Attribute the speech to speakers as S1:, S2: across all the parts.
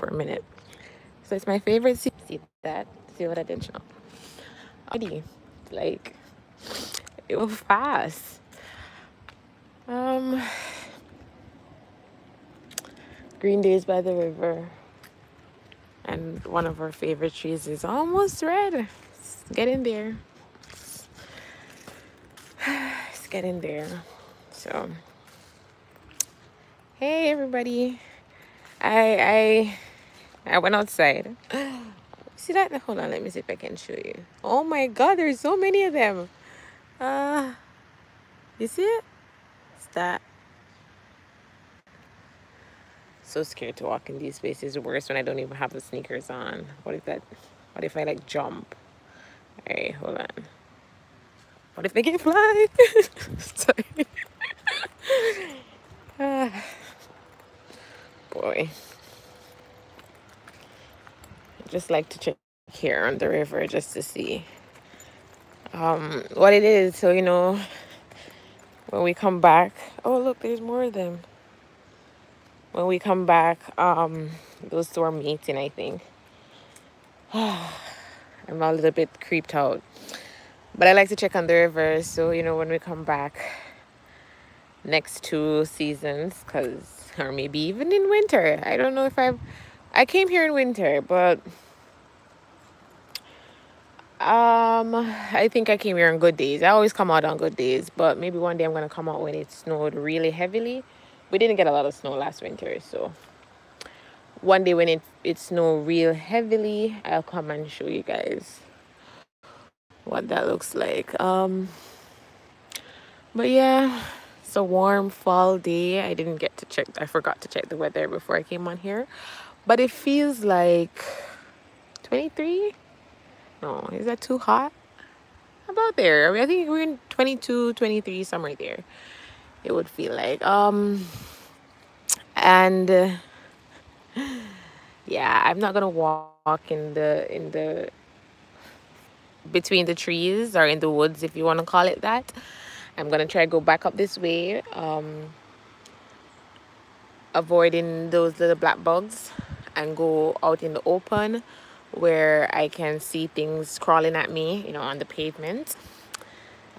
S1: for a minute. So it's my favorite season. See that? See what I did? Already, like it was fast. Um, Green Days by the river, and one of our favorite trees is almost red. It's getting there. It's getting there. So, hey everybody, I went outside. See that? Hold on, let me see if I can show you. Oh my God, there's so many of them. Uh, you see it? It's that. So scared to walk in these spaces. Worse when I don't even have the sneakers on. What if that? What if I like jump? Hey, hold on. What if they can fly? Sorry. Ah, boy. I just like to check here on the river just to see what it is. So, when we come back. Oh, look, there's more of them. When we come back, those two are mating, I think. I'm a little bit creeped out. But I like to check on the river. So, when we come back next 2 seasons, or maybe even in winter. I don't know if I came here in winter, but I think I came here on good days. I always come out on good days, but maybe one day I'm gonna come out when it snowed really heavily. We didn't get a lot of snow last winter, so one day when it snowed real heavily, I'll come and show you guys what that looks like. But yeah, it's a warm fall day. I forgot to check the weather before I came on here, but it feels like 23. No, is that too hot? About there. I mean, I think we're in 22, 23, somewhere there. It would feel like. And yeah, I'm not gonna walk in the between the trees or in the woods, if you want to call it that. I'm gonna try to go back up this way, avoiding those little black bugs, and go out in the open where I can see things crawling at me, on the pavement.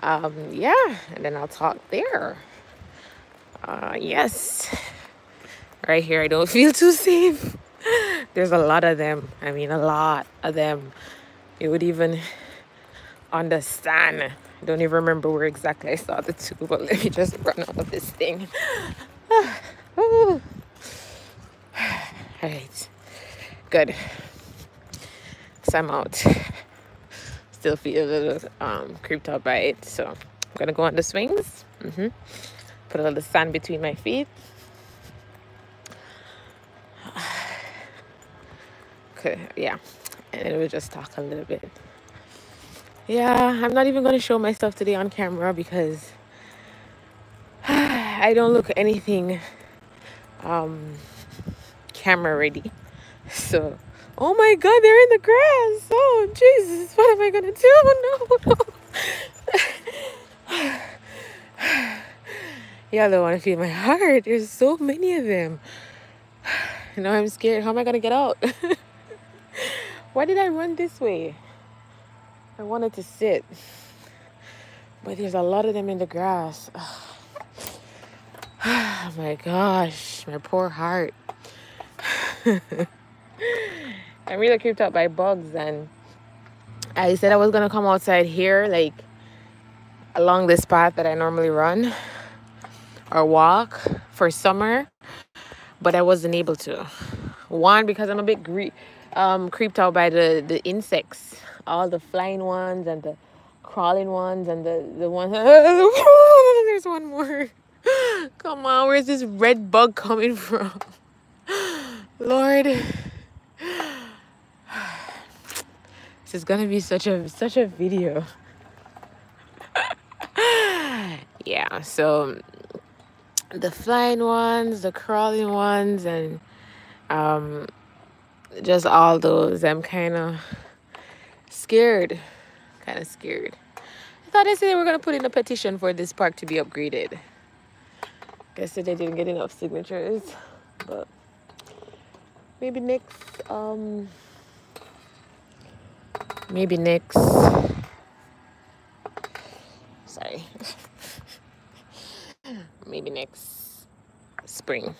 S1: Yeah, and then I'll talk there. Yes, right here I don't feel too safe. There's a lot of them. I mean, a lot of them. You would even understand. I don't even remember where exactly I saw the two, but let me just run out of this thing. All right, good. So I'm out. Still feel a little creeped out by it, so I'm gonna go on the swings. Put a little sand between my feet. Okay, yeah, and then we'll just talk a little bit. Yeah, I'm not even gonna show myself today on camera because I don't look anything camera ready. So, oh my God, they're in the grass. Oh Jesus, what am I gonna do? No. Y'all don't want to feel my heart. There's so many of them. I'm scared. How am I gonna get out? Why did I run this way? I wanted to sit, but there's a lot of them in the grass. Oh my gosh, my poor heart. I'm really creeped out by bugs, and I said I was gonna come outside here, like along this path that I normally run or walk for summer, but I wasn't able to. One, because I'm a bit creeped out by the insects, all the flying ones and the crawling ones and the ones. There's one more. Come on, where's this red bug coming from? Lord, this is gonna be such a video. Yeah, so the flying ones, the crawling ones, and just all those. I'm kind of scared. I thought they said they were gonna put in a petition for this park to be upgraded. Guess that they didn't get enough signatures, but maybe next, sorry, maybe next spring.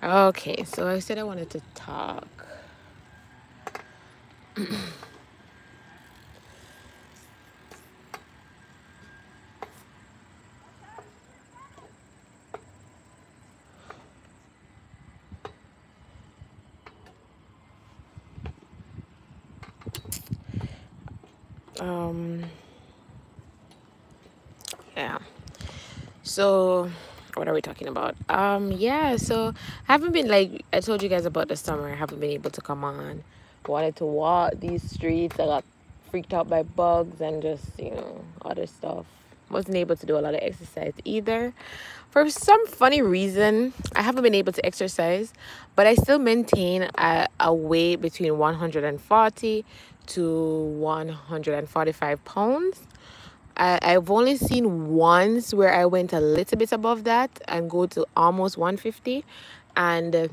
S1: Okay, so I said I wanted to talk. Yeah. So what are we talking about? Yeah, so I haven't been, like I told you guys about the summer, I haven't been able to come on. Wanted to walk these streets. I got freaked out by bugs and just, other stuff. Wasn't able to do a lot of exercise either. For some funny reason, I haven't been able to exercise, but I still maintain a weight between 140 to 145 pounds. I've only seen once where I went a little bit above that and go to almost 150. And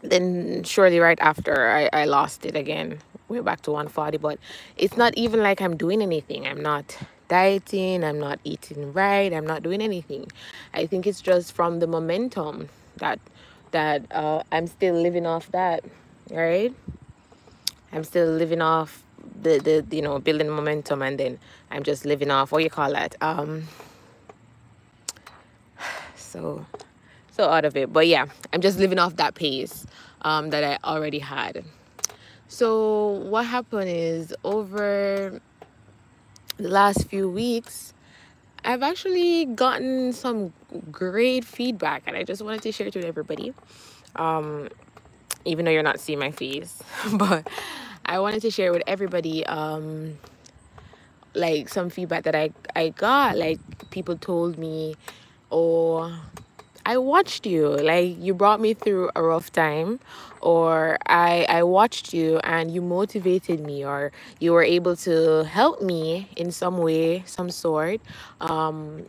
S1: then shortly right after, I lost it again. Went back to 140. But it's not even like I'm doing anything. I'm not dieting. I'm not eating right. I'm not doing anything. I think it's just from the momentum that I'm still living off that, right? I'm still living off the building momentum, and then I'm just living off, what you call that, so out of it. But yeah, I'm just living off that pace that I already had. So what happened is, over the last few weeks, I've actually gotten some great feedback, and I just wanted to share it with everybody. Even though you're not seeing my face, but I wanted to share with everybody, like some feedback that I got. Like, people told me, oh, I watched you, like you brought me through a rough time, or I watched you and you motivated me, or you were able to help me in some way, some sort,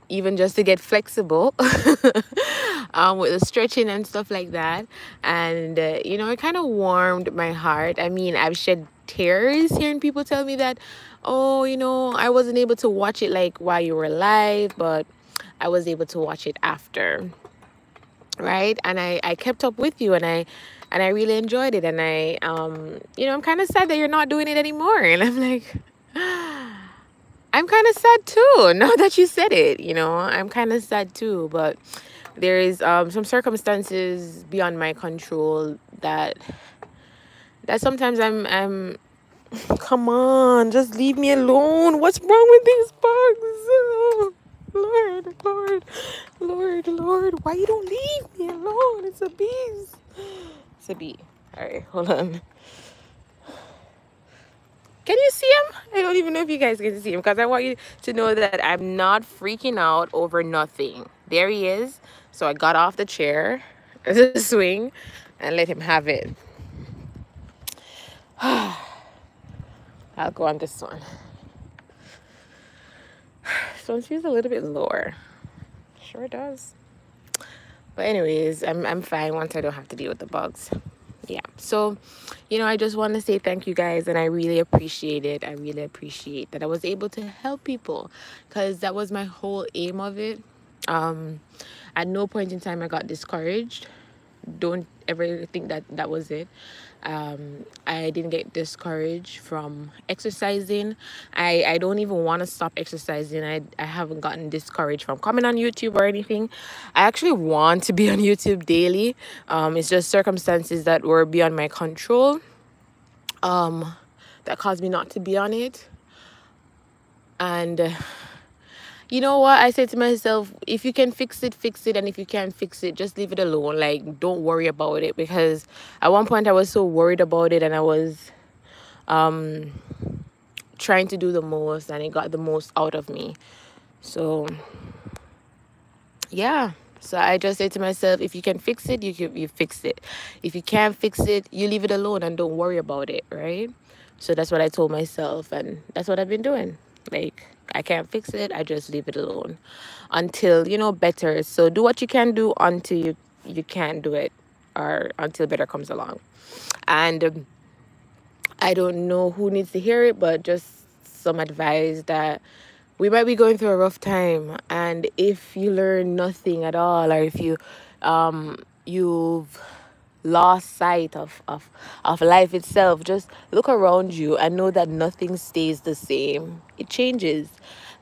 S1: even just to get flexible with the stretching and stuff like that. And it kind of warmed my heart. I mean, I've shed tears hearing people tell me that, oh, I wasn't able to watch it like while you were alive, but I was able to watch it after, right? And I kept up with you, and I really enjoyed it. And I'm kind of sad that you're not doing it anymore. And I'm like, I'm kind of sad too, now that you said it. I'm kind of sad too. But there is some circumstances beyond my control that sometimes I'm come on, just leave me alone. What's wrong with these bugs? Oh, Lord, why you don't leave me alone? It's a bees. It's a bee. All right, hold on. Can you see him? I don't even know if you guys can see him, because I want you to know that I'm not freaking out over nothing. There he is. So I got off the chair, the swing, and let him have it. I'll go on this one. So she's a little bit lower. Sure does. But anyways, I'm fine once I don't have to deal with the bugs. Yeah. So, I just want to say thank you guys, and I really appreciate it. I really appreciate that I was able to help people, because that was my whole aim of it. At no point in time I got discouraged. Don't ever think that was it. I didn't get discouraged from exercising. I don't even want to stop exercising. I haven't gotten discouraged from coming on YouTube or anything. I actually want to be on YouTube daily. It's just circumstances that were beyond my control that caused me not to be on it. And you know what? I said to myself, if you can fix it, fix it. And if you can't fix it, just leave it alone. Like, don't worry about it. Because at one point I was so worried about it, and I was trying to do the most, and it got the most out of me. So, yeah. So I just said to myself, if you can fix it, you fix it. If you can't fix it, you leave it alone and don't worry about it, right? So that's what I told myself, and that's what I've been doing. Like, I can't fix it. I just leave it alone until, better. So do what you can do until you can't do it, or until better comes along. And I don't know who needs to hear it, but just some advice that we might be going through a rough time, and if you learn nothing at all, or if you've lost sight of life itself, just look around you and know that nothing stays the same. It changes.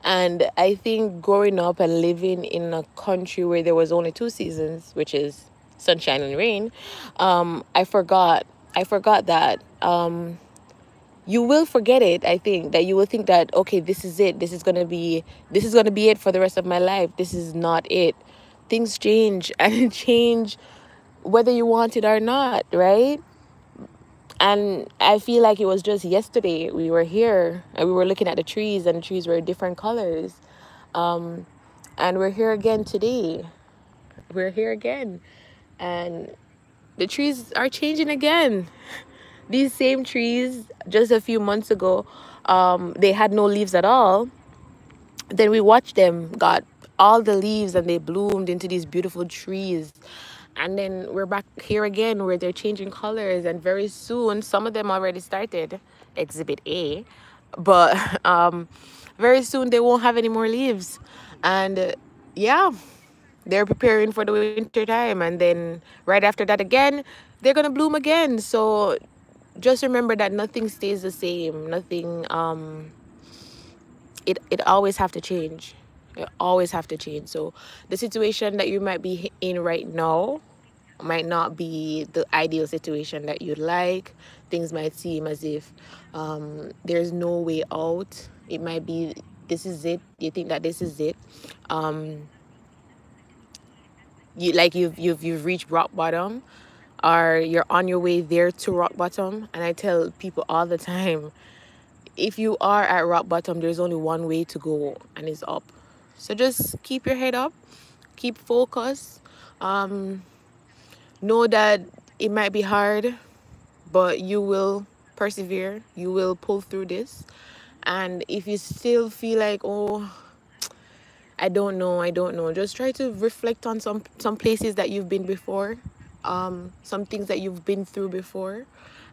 S1: And I think growing up and living in a country where there was only two seasons, which is sunshine and rain, I forgot that you will forget it. I think that you will think that, okay, this is it, this is going to be it for the rest of my life. This is not it. Things change and change whether you want it or not, right? And I feel like it was just yesterday we were here and we were looking at the trees, and the trees were different colors. um and we're here again today. We're here again, and the trees are changing again. These same trees just a few months ago, they had no leaves at all. Then we watched them got all the leaves, and they bloomed into these beautiful trees. And then we're back here again where they're changing colors, and very soon some of them already started, exhibit A, but very soon they won't have any more leaves. And yeah, they're preparing for the winter time, and then right after that again they're gonna bloom again. So just remember that nothing stays the same. Nothing. It always have to change. It always have to change. So the situation that you might be in right now might not be the ideal situation that you'd like. Things might seem as if there's no way out. It might be this is it. You think that this is it. Um, you've reached rock bottom, or you're on your way there to rock bottom. And I tell people all the time, if you are at rock bottom, there's only one way to go, and it's up. So just keep your head up, keep focused. Um, know that it might be hard, but you will persevere. You will pull through this. And if you still feel like, oh, I don't know, just try to reflect on some places that you've been before, some things that you've been through before,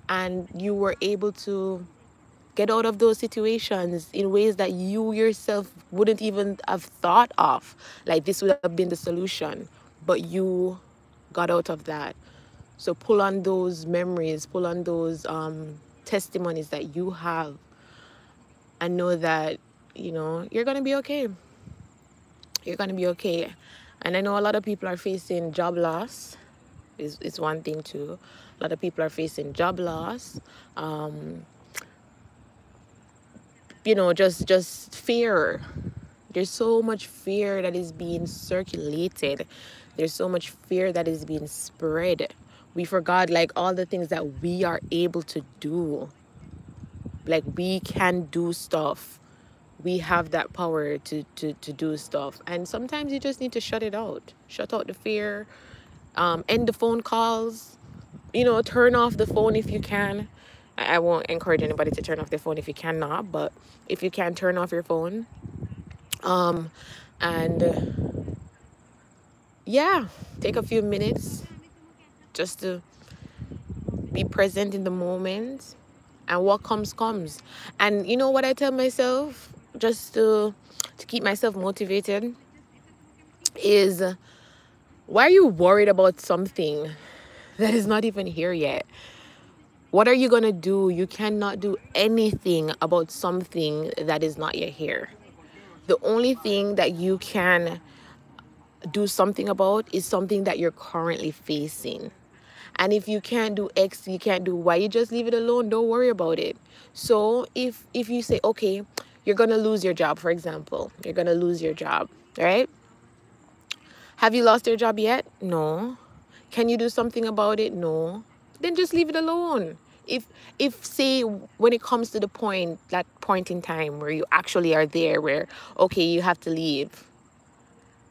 S1: and you were able to get out of those situations in ways that you yourself wouldn't even have thought of. Like this would have been the solution, but you got out of that. So pull on those memories, pull on those testimonies that you have, and know that you're gonna be okay. You're gonna be okay. And I know a lot of people are facing job loss. Is one thing too. A lot of people are facing job loss. Um, just fear. There's so much fear that is being circulated. There's so much fear that is being spread. We forgot like all the things that we are able to do. Like we can do stuff. We have that power to do stuff. And sometimes you just need to shut it out. Shut out the fear. End the phone calls. Turn off the phone if you can. I won't encourage anybody to turn off their phone if you cannot, but if you can, turn off your phone. Um, and yeah, take a few minutes just to be present in the moment, and what comes comes. And you know what I tell myself, just to keep myself motivated, is why are you worried about something that is not even here yet? What are you gonna do? You cannot do anything about something that is not yet here. The only thing that you can do something about is something that you're currently facing. And if you can't do X, you can't do Y, you just leave it alone. Don't worry about it. So if you say, okay, you're gonna lose your job, for example, you're gonna lose your job, right? Have you lost your job yet? No. Can you do something about it? No. Then just leave it alone. If say when it comes to that point in time where you actually are there, where okay, you have to leave,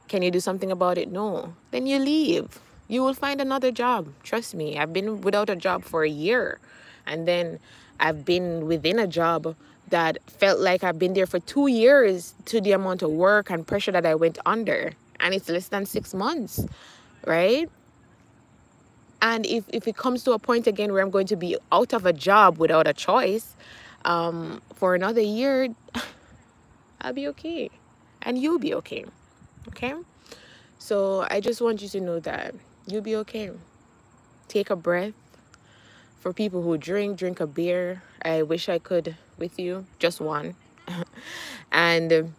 S1: can you do something about it? No. Then you leave. You will find another job. Trust me. I've been without a job for a year, and then I've been within a job that felt like I've been there for 2 years to the amount of work and pressure that I went under. And it's less than 6 months, right? And if it comes to a point again where I'm going to be out of a job without a choice for another year, I'll be okay. And you'll be okay. Okay? So I just want you to know that you'll be okay. Take a breath. For people who drink a beer. I wish I could with you. Just one. And,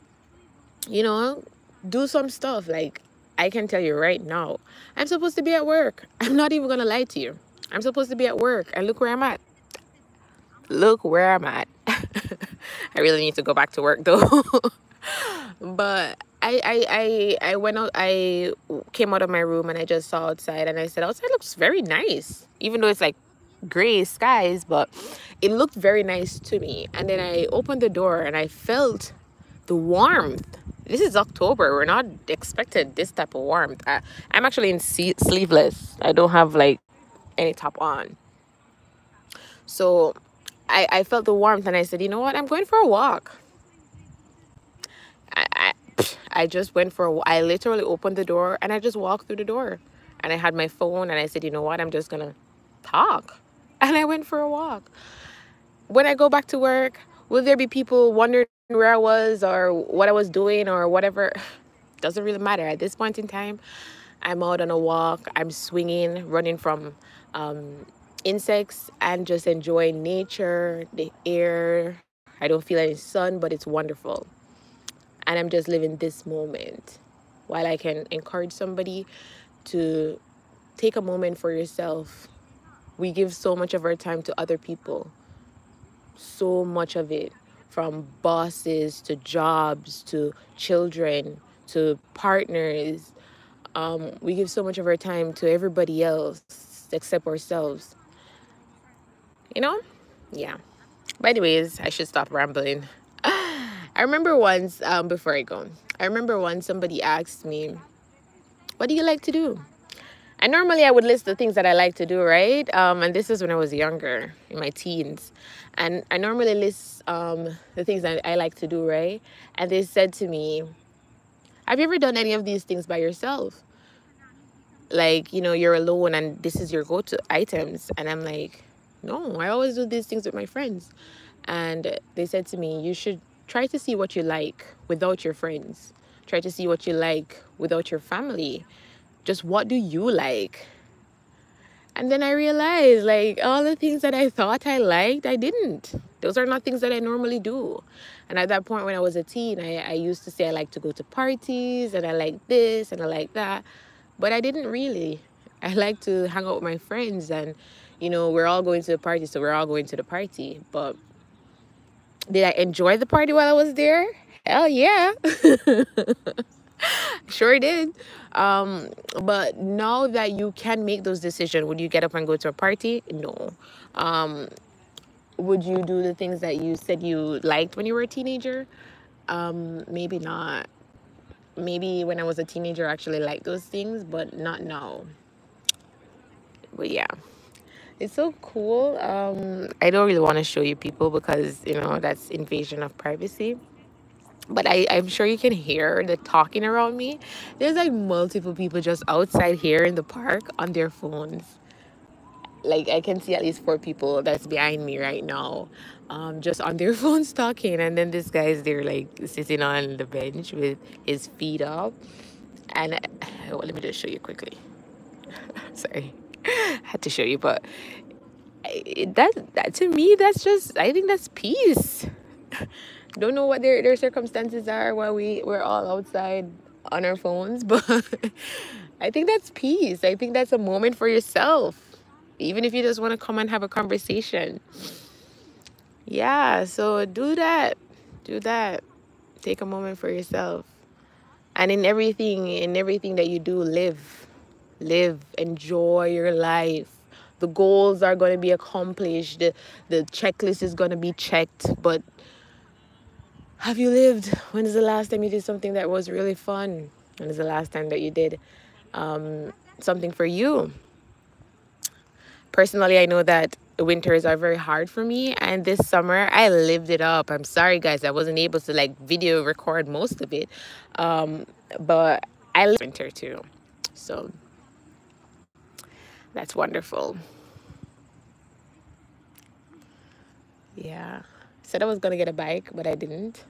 S1: you know, do some stuff. Like, I can tell you right now, I'm supposed to be at work. I'm not even going to lie to you. I'm supposed to be at work. And look where I'm at. Look where I'm at. I really need to go back to work, though. But I went out, I came out of my room and I just saw outside and I said, outside looks very nice. Even though it's like gray skies, but it looked very nice to me. And then I opened the door and I felt the warmth. This is October. We're not expected this type of warmth. I'm actually in sleeveless. I don't have like any top on. So I felt the warmth and I said, you know what? I'm going for a walk. I just went for a walk. I literally opened the door and I just walked through the door. And I had my phone and I said, you know what? I'm just going to talk. And I went for a walk. When I go back to work, will there be people wondering where I was or what I was doing or whatever? Doesn't really matter. At this point in time, I'm out on a walk. I'm swinging, running from insects and just enjoying nature, the air. I don't feel any sun, but it's wonderful. And I'm just living this moment. While I can encourage somebody to take a moment for yourself. We give so much of our time to other people. So much of it. From bosses to jobs to children to partners. We give so much of our time to everybody else except ourselves. You know? Yeah. But anyways, I should stop rambling. I remember once, before I go, I remember once somebody asked me, what do you like to do? And normally I would list the things that I like to do, right? And this is when I was younger, in my teens. And I normally list the things that I like to do, right? And they said to me, have you ever done any of these things by yourself? Like, you know, you're alone and this is your go-to items. And I'm like, no, I always do these things with my friends. And they said to me, you should try to see what you like without your friends. Try to see what you like without your family. Just what do you like? And then I realized, like, all the things that I thought I liked, I didn't. Those are not things that I normally do. And at that point, when I was a teen, I used to say I like to go to parties, and I like this, and I like that. But I didn't really. I like to hang out with my friends, and, you know, we're all going to the party, so we're all going to the party. But did I enjoy the party while I was there? Hell yeah. Sure did. But now that you can make those decisions, would you get up and go to a party? No. Would you do the things that you said you liked when you were a teenager? Maybe not. Maybe when I was a teenager, I actually liked those things, but not now. But yeah. It's so cool. I don't really want to show you people because, you know, that's invasion of privacy. But I'm sure you can hear the talking around me. There's like multiple people just outside here in the park on their phones. Like I can see at least 4 people that's behind me right now, just on their phones talking. And then this guy's there like sitting on the bench with his feet up. And well, let me just show you quickly. Sorry, I had to show you, but that to me, that's just, I think that's peace. Don't know what their circumstances are while we're all outside on our phones, but I think that's peace. I think that's a moment for yourself, even if you just want to come and have a conversation. Yeah, so do that. Take a moment for yourself. And in everything that you do, live, enjoy your life. The goals are going to be accomplished. The checklist is going to be checked, but have you lived? When is the last time you did something that was really fun? When is the last time that you did something for you? Personally, I know that winters are very hard for me, and this summer I lived it up. I'm sorry guys, I wasn't able to like video record most of it, but I live winter too, so that's wonderful. Yeah, said I was gonna get a bike, but I didn't,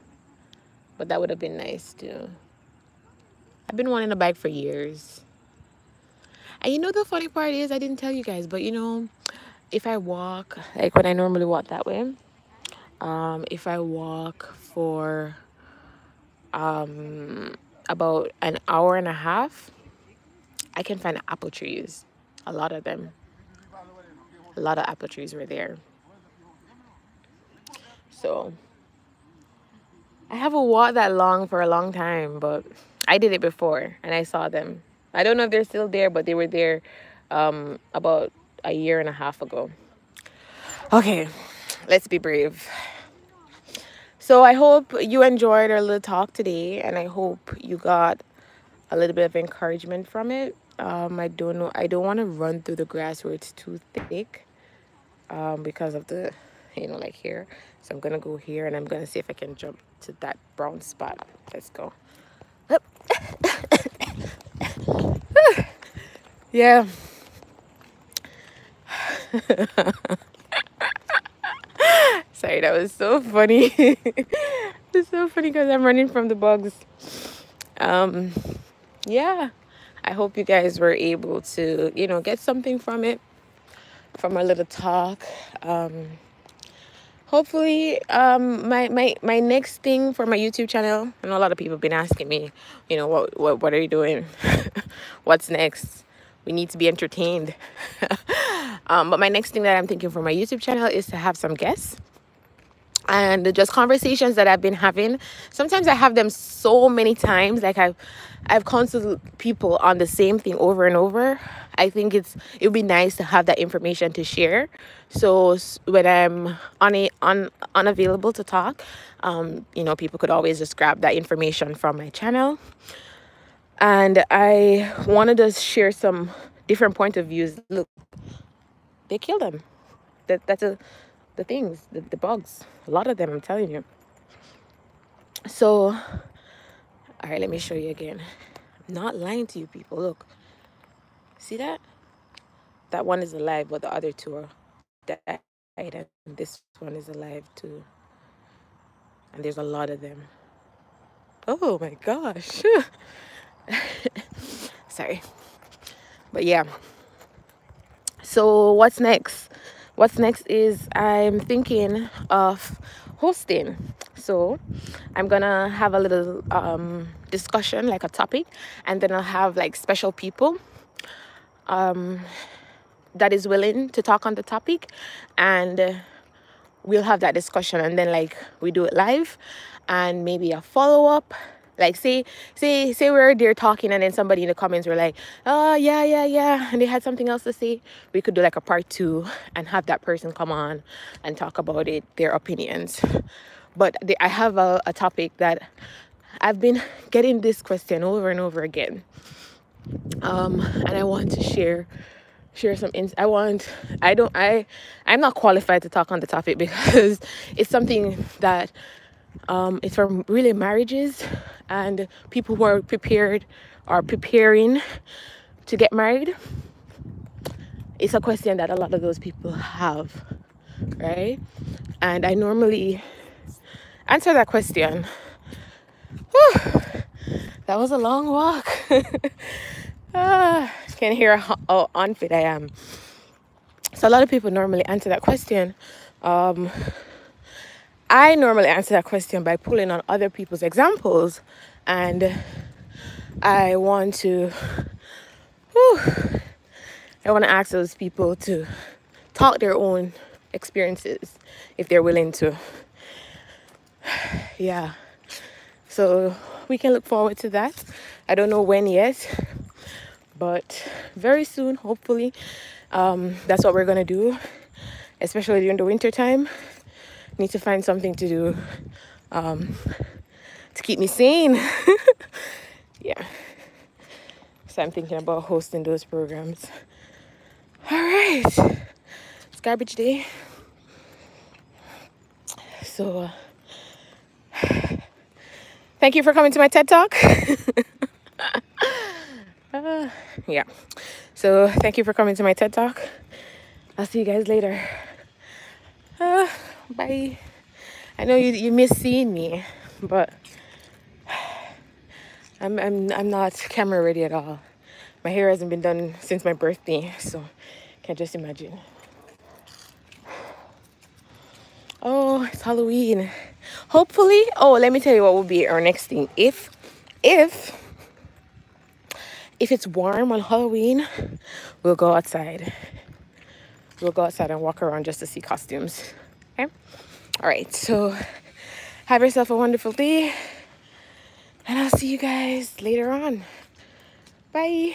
S1: but that would have been nice too. I've been wanting a bike for years. And you know the funny part is, I didn't tell you guys, but you know, if I walk, like when I normally walk that way, if I walk for about an hour and a half, I can find apple trees. A lot of them. A lot of apple trees were there. So I haven't walked that long for a long time, but I did it before and I saw them. I don't know if they're still there, but they were there about a year and a half ago. Okay, let's be brave. So I hope you enjoyed our little talk today, and I hope you got a little bit of encouragement from it. I don't know. I don't want to run through the grass where it's too thick because of the, you know, like here. So I'm gonna go here, and I'm gonna see if I can jump to that brown spot. Let's go. Yeah. Sorry, that was so funny. It's so funny because I'm running from the bugs. Yeah, I hope you guys were able to, you know, get something from it, from our little talk. Hopefully, my next thing for my YouTube channel, I know a lot of people have been asking me, you know, what are you doing? What's next? We need to be entertained. But my next thing that I'm thinking for my YouTube channel is to have some guests. And just conversations that I've been having. Sometimes I have them so many times, like I've counseled people on the same thing over and over. I think it would be nice to have that information to share. So when I'm unavailable to talk, you know, people could always just grab that information from my channel. And I wanted to share some different point of views. Look, they kill them. That's the things, the bugs, a lot of them, I'm telling you. So, all right, let me show you again. I'm not lying to you people. Look, see that? That one is alive, but the other two are died, and this one is alive too. And there's a lot of them. Oh my gosh. Sorry. But yeah. So what's next? What's next is I'm thinking of hosting. So I'm gonna have a little discussion, like a topic, and then I'll have like special people that is willing to talk on the topic, and we'll have that discussion, and then like we do it live, and maybe a follow-up. Like say we're there talking, and then somebody in the comments were like, oh yeah, and they had something else to say. We could do like a part 2 and have that person come on and talk about it, their opinions. But I have a topic that I've been getting this question over and over again, and I want to share some I'm not qualified to talk on the topic because it's something that it's from really marriages and people who are preparing to get married. It's a question that a lot of those people have, right? And I normally answer that question. Whew, that was a long walk. Can hear how unfit I am. So a lot of people normally answer that question. I normally answer that question by pulling on other people's examples, and I want to ask those people to talk their own experiences if they're willing to. Yeah, so we can look forward to that. I don't know when yet, but very soon, hopefully. That's what we're gonna do, especially during the winter time. Need to find something to do to keep me sane. Yeah, so I'm thinking about hosting those programs. All right, let's garbage day. So thank you for coming to my TED Talk. Yeah. So thank you for coming to my TED Talk. I'll see you guys later. Bye. I know you miss seeing me, but I'm not camera ready at all. My hair hasn't been done since my birthday, so can't just imagine. Oh, it's Halloween. Hopefully, oh, let me tell you what will be our next thing. If it's warm on Halloween, we'll go outside. We'll go outside and walk around just to see costumes. Okay? All right, so have yourself a wonderful day. And I'll see you guys later on. Bye.